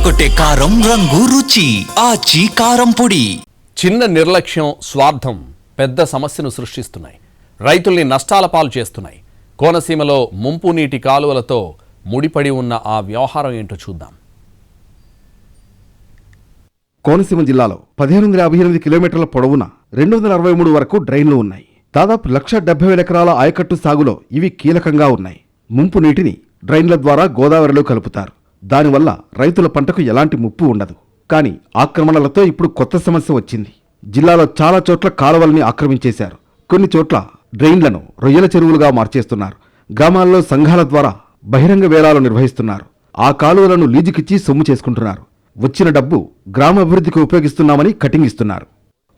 అదరగొట్టే కారం రంగు రుచి ఆచి కారం పొడి. చిన్న నిర్లక్ష్యం, స్వార్థం పెద్ద సమస్యను సృష్టిస్తున్నాయి. రైతుల్ని నష్టాల పాలు చేస్తున్నాయి. కోనసీమలో ముంపు నీటి కాలువలతో ముడిపడి ఉన్న ఆ వ్యవహారం ఏంటో చూద్దాం. కోనసీమ జిల్లాలో 1558 కిలోమీటర్ల పొడవున 263 వరకు డ్రైన్లు ఉన్నాయి. దాదాపు 1,70,000 ఎకరాల ఆయకట్టు సాగులో ఇవి కీలకంగా ఉన్నాయి. ముంపు నీటిని డ్రైన్ల ద్వారా గోదావరిలో కలుపుతారు. దానివల్ల రైతుల పంటకు ఎలాంటి ముప్పు ఉండదు. కానీ ఆక్రమణలతో ఇప్పుడు కొత్త సమస్య వచ్చింది. జిల్లాలో చాలా చోట్ల కాలువల్ని ఆక్రమించేశారు. కొన్ని చోట్ల డ్రైన్లను రొయ్యల చెరువులుగా మార్చేస్తున్నారు. గ్రామాల్లో సంఘాల ద్వారా బహిరంగ వేలాలు నిర్వహిస్తున్నారు. ఆ కాలువలను లీజుకిచ్చి సొమ్ము చేసుకుంటున్నారు. వచ్చిన డబ్బు గ్రామాభివృద్ధికి ఉపయోగిస్తున్నామని కటింగిస్తున్నారు.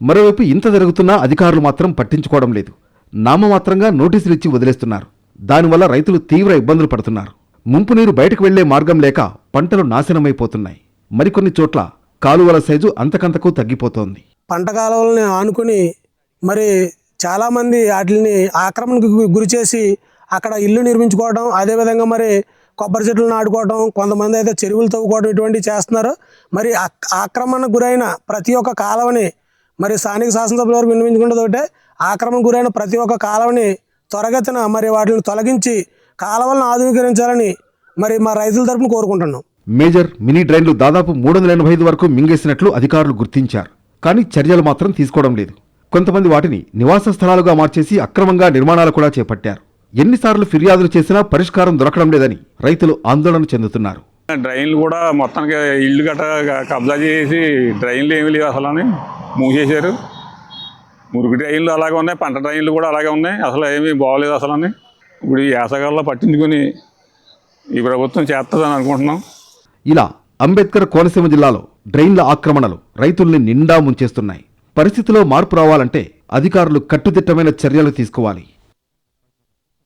మరోవైపు ఇంత జరుగుతున్నా అధికారులు మాత్రం పట్టించుకోవడం లేదు. నామమాత్రంగా నోటీసులు ఇచ్చి వదిలేస్తున్నారు. దానివల్ల రైతులు తీవ్ర ఇబ్బందులు పడుతున్నారు. ముంపు నీరు బయటకు వెళ్లే మార్గం లేక పంటలు నాశనమైపోతున్నాయి. మరికొన్ని చోట్ల కాలువల సైజు అంతకంతకు తగ్గిపోతోంది. పంట కాలువలని ఆనుకుని మరి చాలామంది వాటిని ఆక్రమణకు గురి చేసి అక్కడ ఇల్లు నిర్మించుకోవడం, అదేవిధంగా మరి కొబ్బరి చెట్లు నాటుకోవడం, కొంతమంది అయితే చెరువులు తవ్వుకోవడం ఇటువంటివి చేస్తున్నారు. మరి ఆక్రమణకు గురైన ప్రతి ఒక్క కాలువని మరి స్థానిక శాసనసభ్యుల వరకు వినిపించుకుంటే ఆక్రమణకు గురైన ప్రతి ఒక్క కాలువని త్వరగతిన మరి వాటిని తొలగించి కాలువలను ఆధునీకరించాలని మరి మా రైతుల తరపున కోరుకుంటున్నాం. మేజర్, మినీ డ్రైన్లు దాదాపు 385 వరకు మింగేసినట్లు అధికారులు గుర్తించారు. కానీ చర్యలు మాత్రం తీసుకోవడం లేదు. కొంతమంది వాటిని నివాస స్థలాలుగా మార్చేసి అక్రమంగా నిర్మాణాలు కూడా చేపట్టారు. ఎన్నిసార్లు ఫిర్యాదులు చేసినా పరిష్కారం దొరకడం లేదని రైతులు ఆందోళన చెందుతున్నారు. డ్రైన్లు కూడా మొత్తానికి ఇల్లు గట్ట కబ్జా చేసి డ్రైన్లు ఏమీ లేవు అసలు అని మూసేశారు. మురుగు డ్రైన్లు అలాగే ఉన్నాయి, పంట డ్రైన్లు కూడా అలాగే ఉన్నాయి. అసలు ఏమీ బాగోలేదు అసలు అని. ఇప్పుడు ఈ యాసగాల్లో పట్టించుకొని ఈ ప్రభుత్వం చేస్తుందని అనుకుంటున్నాం. ఇలా అంబేద్కర్ కోనసీమ జిల్లాలో డ్రైన్ల ఆక్రమణలు రైతుల్ని నిండా ముంచేస్తున్నాయి. పరిస్థితిలో మార్పు రావాలంటే అధికారులు కట్టుదిట్టమైన చర్యలు తీసుకోవాలి.